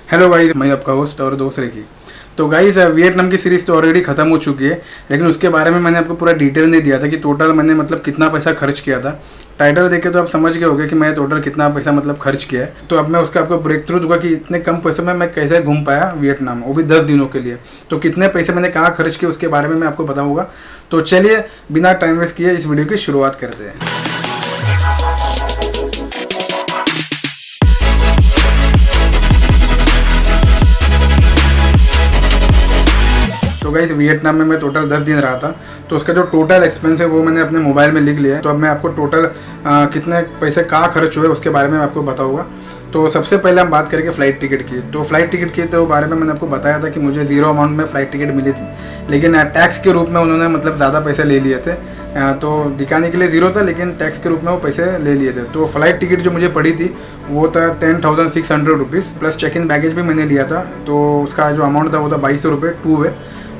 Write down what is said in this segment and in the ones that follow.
Hello guys, मैं आपका host और दोस्त रेकी। तो गाइस, वियतनाम की सीरीज़ तो ऑलरेडी ख़त्म हो चुकी है, लेकिन उसके बारे में मैंने आपको पूरा डिटेल नहीं दिया था कि टोटल मैंने मतलब कितना पैसा खर्च किया था। टाइटल देख के तो आप समझ गए होंगे कि मैं टोटल कितना पैसा मतलब खर्च किया है। तो अब मैं उसका आपको ब्रेक थ्रू दूंगा कि इतने कम पैसों में मैं कैसे घूम पाया वियतनाम, वो भी 10 दिनों के लिए। तो कितने पैसे मैंने कहाँ खर्च किए उसके बारे में मैं आपको बताऊँगा। तो चलिए बिना टाइम वेस्ट किए इस वीडियो की शुरुआत करते हैं। तो गाइस, वियतनाम में मैं टोटल 10 दिन रहा था। तो उसका जो टोटल एक्सपेंस है वो मैंने अपने मोबाइल में लिख लिया है। तो अब मैं आपको टोटल कितने पैसे कहाँ खर्च हुए उसके बारे में आपको बताऊंगा। तो सबसे पहले हम बात करेंगे फ़्लाइट टिकट की। तो फ़्लाइट टिकट के तो बारे में मैंने आपको बताया था कि मुझे ज़ीरो अमाउंट में फ़्लाइट टिकट मिली थी, लेकिन टैक्स के रूप में उन्होंने मतलब ज़्यादा पैसे ले लिए थे। तो दिखाने के लिए ज़ीरो था, लेकिन टैक्स के रूप में वो पैसे ले लिए थे। तो फ़्लाइट टिकट जो मुझे पड़ी थी वो था 10,600 rupees, plus check in baggage भी मैंने लिया था। तो उसका जो अमाउंट था वो था 2200 रुपये टू वे,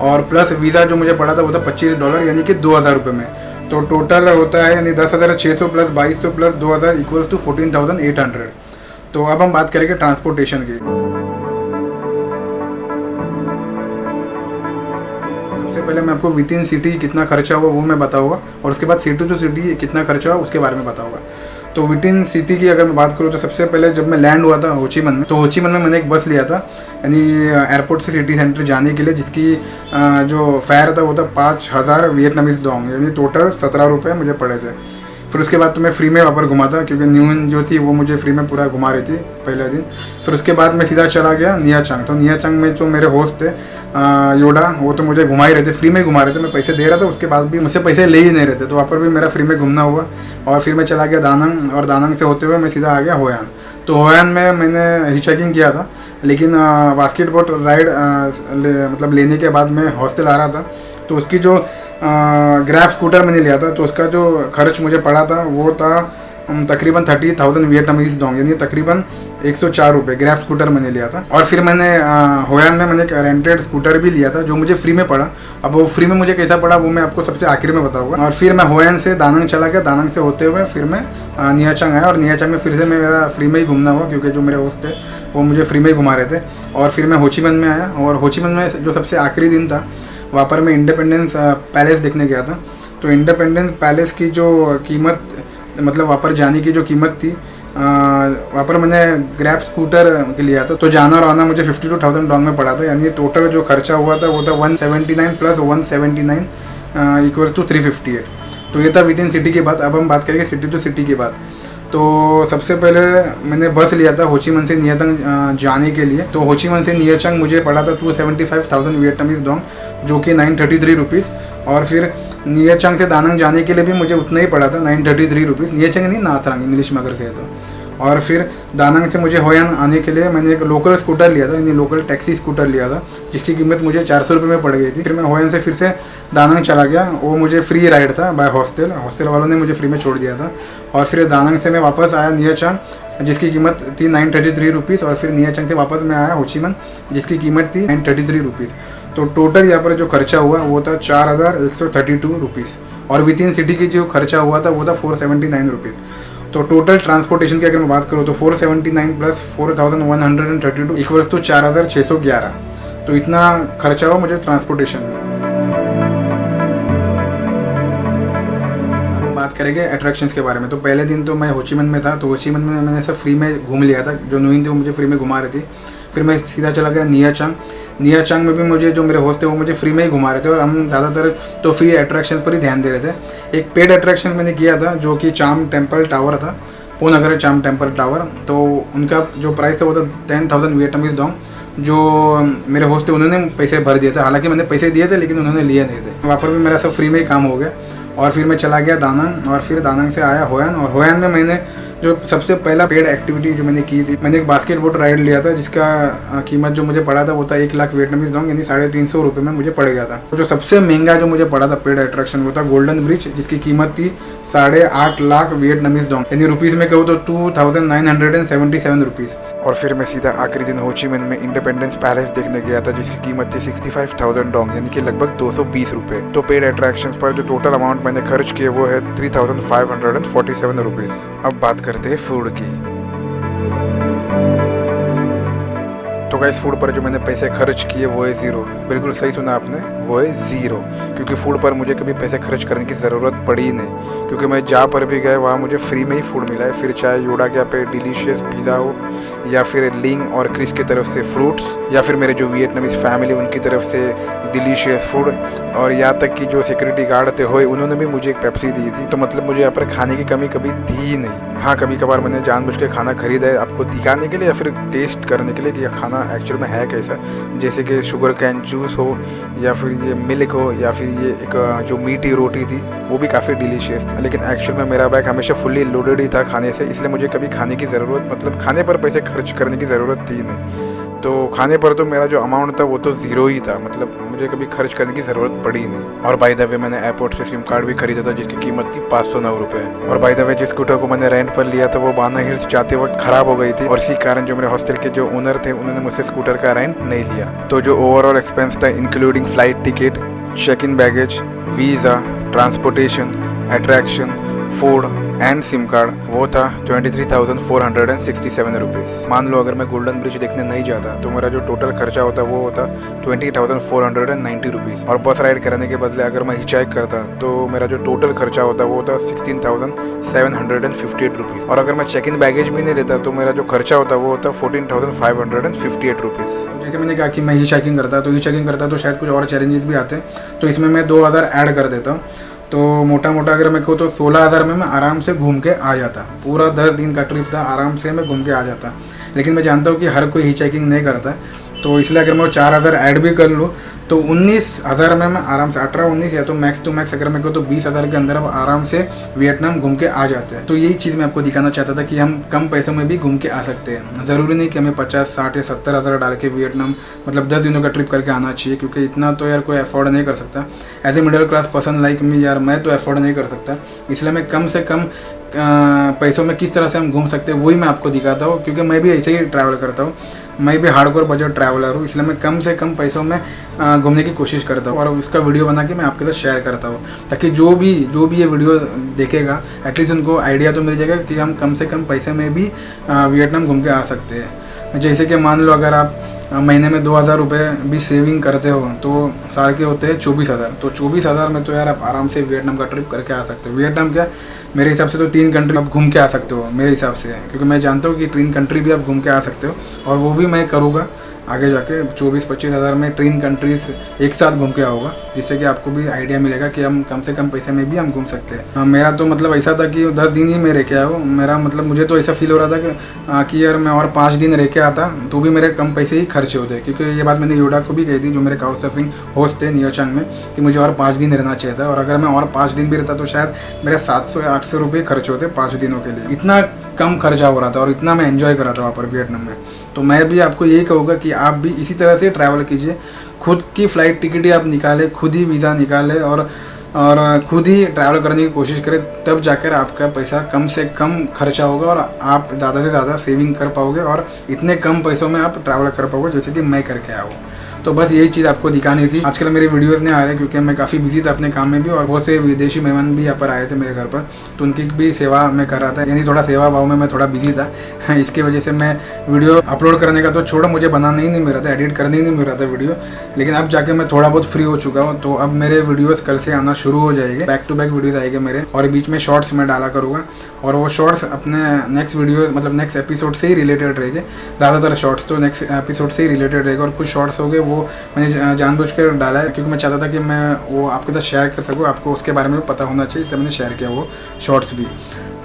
और प्लस वीज़ा जो मुझे पड़ा था वो था $25, यानी कि 2000 रुपये में। तो टोटल होता है यानी 10,600 प्लस 2200 प्लस 2000 इक्वल्स टू 14,800। तो अब हम बात करेंगे ट्रांसपोर्टेशन की। सबसे पहले मैं आपको विद इन सिटी कितना खर्चा हुआ वो मैं बताऊंगा, और उसके बाद सिटी टू सिटी कितना खर्चा हुआ उसके बारे में बताऊंगा। तो विद इन सिटी की अगर मैं बात करूँ तो सबसे पहले जब मैं लैंड हुआ था होचीमन में, तो होचीमन में मैंने एक बस लिया था, यानी एयरपोर्ट से सिटी सेंटर जाने के लिए, जिसकी जो फेयर था वो था 5,000 वियतनामीज डोंग, यानी टोटल 17 रुपये मुझे पड़े थे। फिर उसके बाद तो मैं फ्री में वहाँ पर घुमा था, क्योंकि न्यून जो थी वो मुझे फ्री में पूरा घुमा रही थी पहले दिन। फिर उसके बाद मैं सीधा चला गया निया चांग। तो निया चांग में जो मेरे होस्ट थे योडा, वो तो मुझे घुमा ही रहे थे, फ्री में घुमा रहे थे। मैं पैसे दे रहा था, उसके बाद भी मुझसे पैसे ले ही नहीं रहे थे, तो वहाँ पर भी मेरा फ्री में घूमना हुआ। और फिर मैं चला गया दानंग, और दानंग से होते हुए मैं सीधा आ गया होयान। तो होयान में मैंने हिचहाइकिंग किया था, लेकिन बास्केटबॉल राइड मतलब लेने के बाद मैं हॉस्टल आ रहा था। तो उसकी जो ग्रैब स्कूटर मैंने लिया था, तो उसका जो खर्च मुझे पड़ा था वो था तकरीबन 30,000 वियतनामीज डोंग, यानी तकरीबन 104 रुपये। ग्रैब स्कूटर मैंने लिया था। और फिर मैंने होयान में मैंने एक रेंटेड स्कूटर भी लिया था जो मुझे फ्री में पड़ा। अब वो फ्री में मुझे कैसा पड़ा वो मैं आपको सबसे आखिर में बताऊंगा। और फिर मैं होयान से दानंग चला गया, दानंग से होते हुए फिर मैं निया चांग आया, और निया चांग में फिर से मेरा फ्री में ही घूमना हुआ, क्योंकि जो मेरे होस्ट थे वो मुझे फ्री में ही घुमा रहे थे। और फिर मैं होचीमन में आया, और होचीमन में जो सबसे आखिरी दिन था वहाँ पर मैं इंडिपेंडेंस पैलेस देखने गया था। तो इंडिपेंडेंस पैलेस की जो कीमत, मतलब वहाँ पर जाने की जो कीमत थी, वहाँ पर मैंने ग्रैब स्कूटर के लिया था, तो जाना और आना मुझे 52,000 डोंग में पड़ा था, यानी टोटल जो खर्चा हुआ था वो था 179 प्लस 179 इक्वल्स टू 358। तो ये था विद इन सिटी की बात। अब हम बात करेंगे सिटी टू सिटी की बात। तो सबसे पहले मैंने बस लिया था होचीमन से नियाचंग जाने के लिए। तो होचीमन से नियाचंग मुझे पड़ा था 275,000 वियतनामीज डोंग, जो कि 933 रुपीज़। और फिर नियाचंग से दानंग जाने के लिए भी मुझे उतना ही पड़ा था, 933 रुपीज़। नियाचंग नहीं, नाथरंग इंग्लिश में अगर कहे तो। और फिर दानंग से मुझे होयान आने के लिए मैंने एक लोकल स्कूटर लिया था, यानी लोकल टैक्सी स्कूटर लिया था, जिसकी कीमत मुझे 400 रुपये में पड़ गई थी। फिर मैं होयान से फिर से दानंग चला गया, वो मुझे फ्री राइड था बाय हॉस्टल, हॉस्टल वालों ने मुझे फ्री में छोड़ दिया था। और फिर दानंग से मैं वापस आया नियाचंग, जिसकी कीमत थी 933 रुपीज़। और फिर नियाचंग से वापस मैं आया होचीमन, जिसकी कीमत थी 933 रुपीज़। तो टोटल यहाँ पर जो खर्चा हुआ वो था 4,132 रुपीज़। और विद इन सिटी की जो खर्चा हुआ था वो था 479 रुपीज़। तो टोटल ट्रांसपोर्टेशन की अगर मैं बात करूँ तो 479 प्लस 4,132 इक्वल्स टू 4,611। तो इतना खर्चा हुआ मुझे ट्रांसपोर्टेशन में। बात करेंगे अट्रैक्शंस के बारे में। तो पहले दिन तो मैं होचीमन में था, तो होचीमन में मैंने सब फ्री में घूम लिया था, जो नुइन थे वो मुझे फ्री में घुमा रही थी। फिर मैं सीधा चला गया निया चांग। निया चांग में भी मुझे जो मेरे होस्ट थे वो मुझे फ्री में ही घुमा रहे थे, और हम ज़्यादातर तो फ्री अट्रैक्शन पर ही ध्यान दे रहे थे। एक पेड अट्रैक्शन मैंने किया था जो कि चाम टेम्पल टावर था, पूनगर चाम टेम्पल टावर। तो उनका जो प्राइस था वो था 10,000 वियतनामीज डोंग, जो मेरे होस्ट थे उन्होंने पैसे भर दिए थे। हालांकि मैंने पैसे दिए थे लेकिन उन्होंने लिए नहीं थे। वहाँ पर भी मेरा सब फ्री में ही काम हो गया। और फिर मैं चला गया दानंग, और फिर दानंग से आया होयान। और होयान में मैंने जो सबसे पहला पेड एक्टिविटी जो मैंने की थी, मैंने एक बास्केटबॉल राइड लिया था, जिसका कीमत जो मुझे पड़ा था वो था 1 लाख वियतनामीज डोंग, यानी 350 रुपये में मुझे पड़ गया था। तो जो सबसे महंगा जो मुझे पड़ा था पेड अट्रैक्शन वो था गोल्डन ब्रिज, जिसकी कीमत थी 8.5 लाख वियतनामीज डोंग, यानी रुपीज़ में कहूँ तो 2,977 रुपीज़। और फिर मैं सीधा आखिरी दिन होचीमन में इंडिपेंडेंस पैलेस देखने गया था, जिसकी कीमत थी 65,000 डोंग, यानी कि लगभग 220 रुपये। तो पेड अट्रैक्शंस पर जो टोटल अमाउंट मैंने खर्च किए वो है 3,547 रुपीज़। अब बात करते हैं फूड की। तो तो गाइस फूड पर जो मैंने पैसे खर्च किए वो है ज़ीरो। बिल्कुल सही सुना आपने, वो है ज़ीरो। क्योंकि फूड पर मुझे कभी पैसे खर्च करने की ज़रूरत पड़ी ही नहीं, क्योंकि मैं जहाँ पर भी गया वहाँ मुझे फ्री में ही फूड मिला है। फिर चाहे योडा क्या पे डिलीशियस पिज़्ज़ा हो, या फिर लिंग और क्रिस की तरफ से फ्रूट्स, या फिर मेरे जो वियतनामीज फैमिली उनकी तरफ से डिलीशियस फूड, और यहाँ तक कि जो सिक्योरिटी गार्ड थे हुए उन्होंने भी मुझे एक पेप्सी दी थी। तो मतलब मुझे यहाँ पर खाने की कमी कभी थी ही नहीं। हाँ, कभी कभार मैंने जानबूझ के खाना खरीदा है आपको दिखाने के लिए या फिर टेस्ट करने के लिए कि यह खाना एक्चुअल में है कैसा, जैसे कि शुगर कैन जूस हो, या फिर ये मिल्क हो, या फिर ये एक जो मीठी रोटी थी वो भी काफ़ी डिलीशियस थी। लेकिन एक्चुअल में मेरा बैग हमेशा फुल्ली लोडेड ही था खाने से, इसलिए मुझे कभी खाने की ज़रूरत, मतलब खाने पर पैसे खर्च करने की ज़रूरत थी नहीं। तो खाने पर तो मेरा जो अमाउंट था वो तो ज़ीरो ही था, मतलब मुझे कभी खर्च करने की ज़रूरत पड़ी ही नहीं। और बाय द वे मैंने एयरपोर्ट से सिम कार्ड भी खरीदा था जिसकी कीमत थी 509 रुपये। और बाय द वे जिस स्कूटर को मैंने रेंट पर लिया था वो बाना हिल्स जाते वक्त ख़राब हो गई थी, और इसी कारण जो मेरे हॉस्टल के जो ओनर थे उन्होंने मुझसे स्कूटर का रेंट नहीं लिया। तो जो ओवरऑल एक्सपेंस था including flight ticket, check in baggage, visa, transportation, attraction, food and sim card, वो था 23,467 रुपीज़। मान लो अगर मैं गोल्डन ब्रिज देखने नहीं जाता तो मेरा जो टोटल खर्चा होता वो होता 20,490 रुपीज़। और बस राइड करने के बदले अगर मैं हिचाइक करता तो मेरा जो टोटल खर्चा होता वो होता 16,758 रुपीज़। और अगर मैं चेक इन बैगेज भी नहीं लेता तो मेरा जो खर्चा होता वो होता 14,558 रुपीज़। तो जैसे मैंने कहा कि मैं ही चेकिंग करता तो शायद कुछ और चैलेंजेस भी आते, तो इसमें मैं 2,000 ऐड कर देता हूँ। तो मोटा मोटा अगर मैं कहूँ तो 16,000 में मैं आराम से घूम के आ जाता। पूरा 10 दिन का ट्रिप था, आराम से मैं घूम के आ जाता। लेकिन मैं जानता हूँ कि हर कोई ही चेकिंग नहीं करता, तो इसलिए अगर मैं 4,000 ऐड भी कर लूँ तो 19,000 में मैं आराम से 18-19 या तो मैक्स टू मैक्स अगर मैं कहूँ तो 20,000 के अंदर अब आराम से वियतनाम घूम के आ जाते हैं। तो यही चीज़ मैं आपको दिखाना चाहता था कि हम कम पैसों में भी घूम के आ सकते हैं। ज़रूरी नहीं कि हमें 50, 60 या 70,000 डाल के वियतनाम मतलब 10 दिनों का ट्रिप करके आना चाहिए, क्योंकि इतना तो यार कोई अफोर्ड नहीं कर सकता। As a middle class person like me यार, मैं तो अफोर्ड नहीं कर सकता। इसलिए मैं कम से कम पैसों में किस तरह से हम घूम सकते हैं वही मैं आपको दिखाता हूँ, क्योंकि मैं भी ऐसे ही ट्रैवल करता हूँ। मैं भी हार्डकोर बजट ट्रैवलर हूँ, इसलिए मैं कम से कम पैसों में घूमने की कोशिश करता हूँ और उसका वीडियो बना के मैं आपके साथ शेयर करता हूँ, ताकि जो भी ये वीडियो देखेगा एटलीस्ट उनको आइडिया तो मिल जाएगा कि हम कम से कम पैसे में भी वियतनाम घूम के आ सकते हैं। जैसे कि मान लो अगर आप महीने में 2,000 रुपये भी सेविंग करते हो तो साल के होते हैं 24,000। तो 24,000 में तो यार आप आराम से वियतनाम का ट्रिप करके आ सकते हो। वियतनाम क्या, मेरे हिसाब से तो 3 कंट्री आप घूम के आ सकते हो मेरे हिसाब से, क्योंकि मैं जानता हूँ कि 3 कंट्री भी आप घूम के आ सकते हो, और वो भी मैं करूँगा आगे जाके। 24-25 हज़ार में 3 कंट्रीज एक साथ घूम के आऊँगा, जिससे कि आपको भी आइडिया मिलेगा कि हम कम से कम पैसे में भी हम घूम सकते हैं। मेरा तो मतलब ऐसा था कि 10 दिन ही मैं रह के आया हूँ। मेरा मतलब मुझे तो ऐसा फील हो रहा था कि यार मैं और 5 दिन रह के आता तो भी मेरे कम पैसे ही खर्चे होते, क्योंकि ये बात मैंने योडा को भी कही थी जो मेरे काउच सर्फिंग होस्ट थे नियोचांग में, कि मुझे और 5 दिन रहना चाहिए था। और अगर मैं और 5 दिन भी रहता तो शायद मेरे 700 या 800 रुपये खर्च होते 5 दिनों के लिए। इतना कम खर्चा हो रहा था और इतना मैं एंजॉय कर रहा था वहाँ पर वियतनाम में। तो मैं भी आपको यही कहूँगा कि आप भी इसी तरह से ट्रैवल कीजिए, खुद की फ़्लाइट टिकट ही आप निकालें, खुद ही वीज़ा निकालें और खुद ही ट्रैवल करने की कोशिश करें, तब जाकर आपका पैसा कम से कम खर्चा होगा और आप ज़्यादा से ज़्यादा सेविंग कर पाओगे और इतने कम पैसों में आप ट्रैवल कर पाओगे जैसे कि मैं करके आया हूँ। तो बस यही चीज़ आपको दिखानी थी। आजकल मेरे वीडियोस नहीं आ रहे क्योंकि मैं काफ़ी बिजी था अपने काम में भी, और बहुत से विदेशी मेहमान भी यहाँ पर आए थे मेरे घर पर, तो उनकी भी सेवा मैं कर रहा था, यानी थोड़ा सेवा भाव में मैं थोड़ा बिजी था। इसकी वजह से मैं वीडियो अपलोड करने का तो छोड़ा, मुझे बनाना ही नहीं मिल रहा था, एडिट करने ही नहीं मिल रहा था वीडियो। लेकिन अब जाके मैं थोड़ा बहुत फ्री हो चुका हूँ, तो अब मेरे वीडियोज़ कल से आना शुरू हो जाएंगे, बैक टू बैक वीडियोज़ आएंगे मेरे, और बीच में शॉर्ट्स मैं डाला करूँगा, और वो शॉर्ट्स अपने नेक्स्ट वीडियो मतलब नेक्स्ट एपिसोड से ही रिलेटेड रहेंगे। ज़्यादातर शॉर्ट्स तो नेक्स्ट एपिसोड से ही रिलेटेड रहेगा, और कुछ शॉर्ट्स हो गए वो मैंने जानबूझ कर डाला है क्योंकि मैं चाहता था कि मैं वो आपके साथ शेयर कर सकूँ, आपको उसके बारे में पता होना चाहिए, इसलिए मैंने शेयर किया वो शॉर्ट्स भी।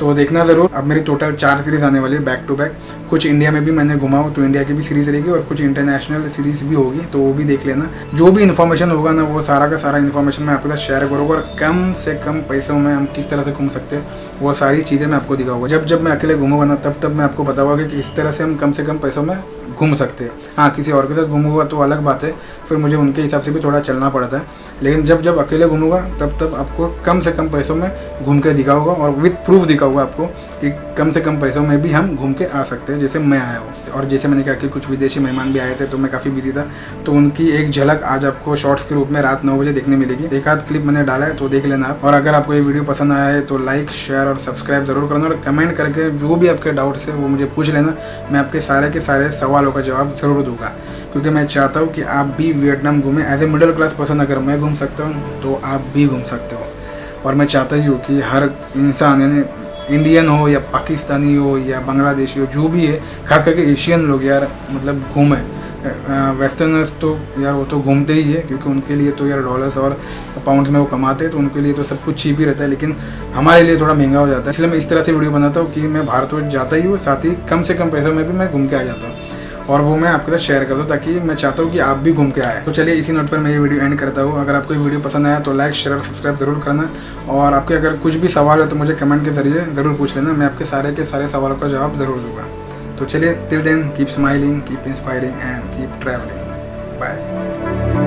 तो देखना ज़रूर। अब मेरी टोटल 4 सीरीज़ आने वाली है बैक टू बैक। कुछ इंडिया में भी मैंने घुमाऊँ तो इंडिया की भी सीरीज़ रहेगी, और कुछ इंटरनेशनल सीरीज़ भी होगी, तो वो भी देख लेना। जो भी इन्फॉर्मेशन होगा ना वो सारा का सारा इन्फॉर्मेशन मैं आपके साथ शेयर करूँगा, और कम से कम पैसों में हम किस तरह से घूम सकते हैं वो सारी चीज़ें मैं आपको दिखाऊंगा। जब मैं अकेले घूमूंगा ना तब मैं आपको बताऊँगा कि इस तरह से हम कम पैसों में घूम सकते हैं। हाँ, किसी और के साथ घूमूंगा तो अलग बात है, फिर मुझे उनके हिसाब से भी थोड़ा चलना पड़ता है, लेकिन जब अकेले घूमूंगा तब आपको कम से कम पैसों में घूम के दिखाऊंगा, और विद प्रूफ दिखाऊंगा आपको कि कम से कम पैसों में भी हम घूम के आ सकते हैं जैसे मैं आया हूँ। और जैसे मैंने कहा कि कुछ विदेशी मेहमान भी आए थे तो मैं काफ़ी बिजी था, तो उनकी एक झलक आज आपको शॉर्ट्स के रूप में रात 9 बजे देखने मिलेगी। एक आध क्लिप मैंने डाला है तो देख लेना आप। और अगर आपको ये वीडियो पसंद आया है तो लाइक, शेयर और सब्सक्राइब जरूर करना, और कमेंट करके जो भी आपके डाउट्स है वो मुझे पूछ लेना। मैं आपके सारे के सारे सवालों सवालों का जवाब ज़रूर दूंगा, क्योंकि मैं चाहता हूँ कि आप भी वियतनाम घूमें। As a middle class person अगर मैं घूम सकता हूँ तो आप भी घूम सकते हो। और मैं चाहता ही हूँ कि हर इंसान, यानी इंडियन हो या पाकिस्तानी हो या बांग्लादेशी हो, जो भी है, खास करके एशियन लोग यार मतलब घूमें। वेस्टर्नर्स तो यार वो तो घूमते ही है, क्योंकि उनके लिए तो यार डॉलर्स और पाउंड्स में वो कमाते हैं, तो उनके लिए तो सब कुछ चीप ही रहता है, लेकिन हमारे लिए थोड़ा महंगा हो जाता है। इसलिए मैं इस तरह से वीडियो बनाता हूँ कि मैं भारत तो जाता ही हूँ, साथ ही कम से कम पैसों में भी मैं घूम के आ जाता हूँ, और वो मैं आपके साथ शेयर करता हूँ, ताकि मैं चाहता हूँ कि आप भी घूम के आए। तो चलिए इसी नोट पर मैं ये वीडियो एंड करता हूँ। अगर आपको ये वीडियो पसंद आया तो लाइक, शेयर और सब्सक्राइब जरूर करना, और आपके अगर कुछ भी सवाल है तो मुझे कमेंट के जरिए ज़रूर पूछ लेना, मैं आपके सारे के सारे सवालों का जवाब ज़रूर दूंगा। तो चलिए, till then keep smiling, keep inspiring and keep travelling. Bye.